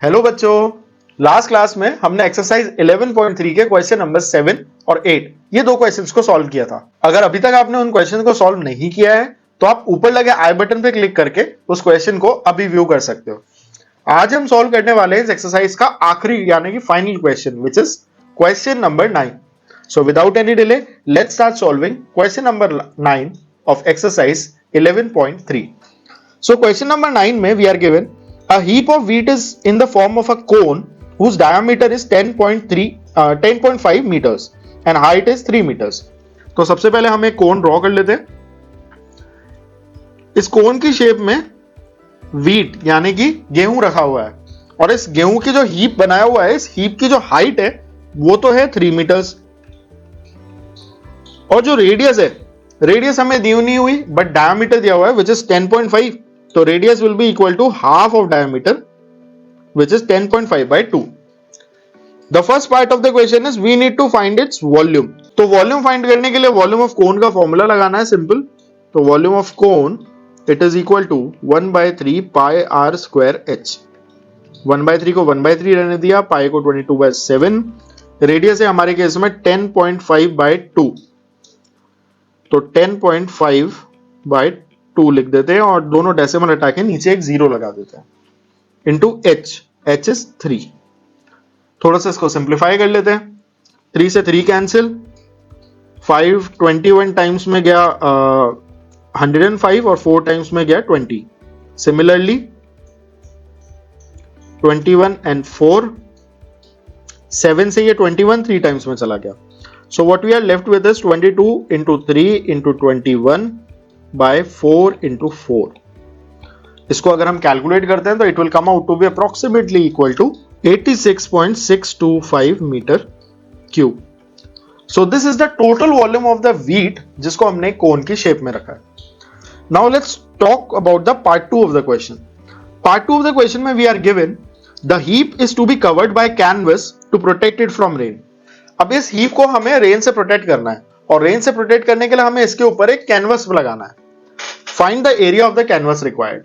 Hello बच्चों, last class में हमने एक्सरसाइज 11.3 के क्वेश्चन नंबर 7 और 8 ये दो क्वेश्चंस को सॉल्व किया था। अगर अभी तक आपने उन क्वेश्चन को सॉल्व नहीं किया है तो आप ऊपर लगे आई बटन पे क्लिक करके उस क्वेश्चन को अभी व्यू कर सकते हो। आज हम सॉल्व करने वाले हैं इस एक्सरसाइज का आखिरी यानी कि final question which is question number 9। So without any delay let's start solving question number 9 of exercise 11.3। So question number 9 में we are given a heap of wheat is in the form of a cone whose diameter is 10.5 meters and height is 3 meters। तो सबसे पहले हम एक कोन draw कर लेते हैं। इस कोन की शेप में व्हीट यानी कि गेहूं रखा हुआ है और इस गेहूं की जो हीप बनाया हुआ है, इस हीप की जो हाइट है वो तो है 3 मीटर्स और जो रेडियस है, रेडियस हमें दी नहीं हुई बट डायमीटर दिया हुआ है विच इज 10.5। तो radius will be equal to half of diameter which is 10.5 by 2। The first part of the question is we need to find its volume. तो वॉल्यूम फाइंड करने के लिए वॉल्यूम ऑफ कोन का formula लगाना है सिंपल। तो volume of cone it is equal to 1/3 pi r square h. 1/3 को 1/3 रहने दिया, पाई को 22/7। रेडियस है हमारे केस में 10.5 by 2, तो 10.5/2 लिख देते हैं और दोनों डेसिमल हटा के नीचे एक जीरो लगा देते हैं इंटू एच इज 3। थोड़ा सा इसको सिंप्लीफाई कर लेते हैं। 3 से 3 कैंसिल, 5 21 टाइम्स में गया 105 और 4 टाइम्स में गया 20। सिमिलरली 21 and 4, 7 से ये 21 3 टाइम्स में चला गया। So what we are left with is 22 into 3 into 21 by 4 into 4। इसको अगर हम कैलकुलेट करते हैं तो it will come out to be approximately equal to 86.625 meter cube। So this is the total volume of the wheat जिसको हमने कोन की shape में रखा है। Now let's talk about the part 2 of the question। Part 2 of the question में we are given the heap is to be covered by canvas to protect it from rain। अब इस heap को हमें rain से protect करना है और rain से प्रोटेक्ट करने के लिए हमें इसके ऊपर एक कैनवस लगाना है। Find the area of the canvas required.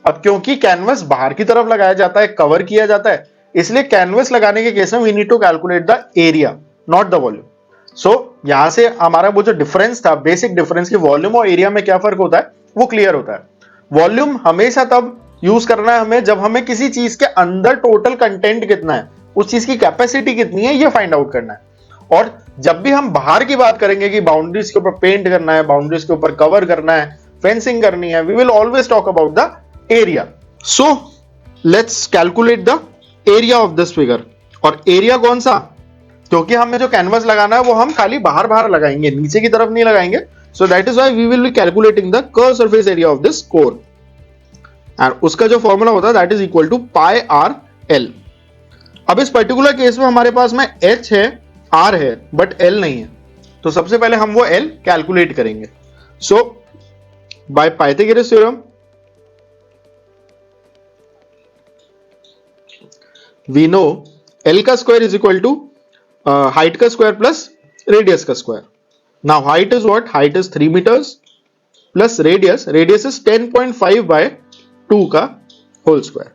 अब क्योंकि कैनवस बाहर की तरफ लगाया जाता है, कवर किया जाता है, इसलिए कैनवस लगाने के केस में we need to calculate the area not the volume. So यहां से हमारा वो जो डिफरेंस था, बेसिक डिफरेंस की वॉल्यूम और एरिया में क्या फर्क होता है वो क्लियर होता है। वॉल्यूम हमेशा तब यूज करना है हमें जब हमें किसी चीज के अंदर टोटल कंटेंट कितना है, उस चीज की कैपेसिटी कितनी है ये फाइंड आउट करना है। और जब भी हम बाहर की बात करेंगे कि बाउंड्रीज के ऊपर पेंट करना है, बाउंड्रीज के ऊपर कवर करना है, फेंसिंग करनी है, we will always talk about the area. So let's calculate the area of this figure. और एरिया कौन सा, क्योंकि हमें जो कैनवस लगाना है वो हम खाली बाहर बाहर लगाएंगे, नीचे की तरफ नहीं लगाएंगे। So that is why we will be calculating the curve surface area of this cone and उसका जो फॉर्मूला होता है that is equal to pi are l. अब इस पर्टिकुलर केस में हमारे पास में एच है, आर है बट एल नहीं है, तो सबसे पहले हम वो एल कैलकुलेट करेंगे। So by Pythagoras theorem we know L का square is equal to height का स्क्वायर प्लस रेडियस का square. Now height is what, height is 3 metres plus radius is 10.5/2 का होल स्क्वायर।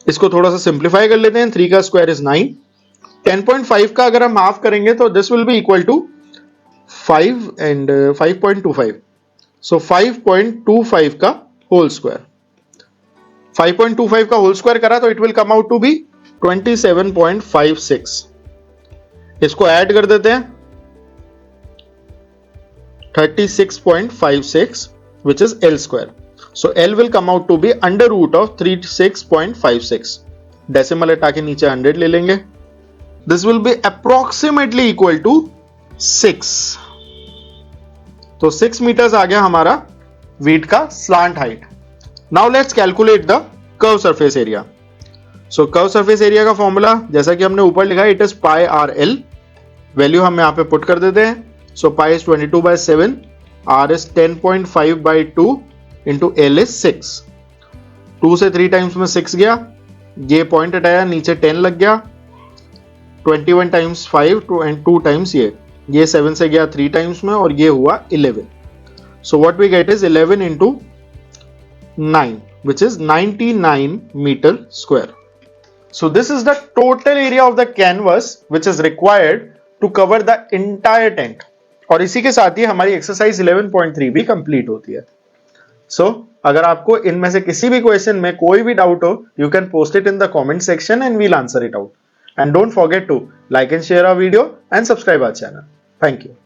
इसको थोड़ा सा सिंप्लीफाई कर लेते हैं। 3 का स्क्वायर इज 9, 10.5 का अगर हम हाफ करेंगे तो this will be equal to 5 and 5.25। So 5.25 का होल स्क्वायर, 5.25 का होल स्क्वायर करा तो it will come out to be 27.56। इसको ऐड कर देते हैं 36.56 which is L square। So L will come out to be under root of 36.56। Decimal हटा के नीचे 100 ले लेंगे। This will be approximately equal to 6। तो 6 मीटर्स आ गया हमारा व्हीट का slant height. Now let's calculate the curve surface area. So curve surface area का फॉर्मूला जैसा कि हमने ऊपर लिखा है it is pi are L. Value हम यहां पे पुट कर देते हैं। So pi is 22/7, R is 10.5/2 into L is 6। 2 से 3 टाइम्स में 6 गया, ये पॉइंट हटाया, नीचे 10 लग गया। 21 टाइम्स 5 एंड 2 टाइम्स ये 7 से गया 3 टाइम्स में और ये हुआ 11। So what we get is 11 into 9 which is 99 meter square. So this is the total area of the canvas which is required to cover the entire tent. और इसी के साथ ही हमारी एक्सरसाइज 11.3 भी कंप्लीट होती है. So अगर आपको इनमें से किसी भी क्वेश्चन में कोई भी डाउट हो, you can post it in the comment section and we'll answer it out. And don't forget to like and share our video and subscribe our channel. Thank you.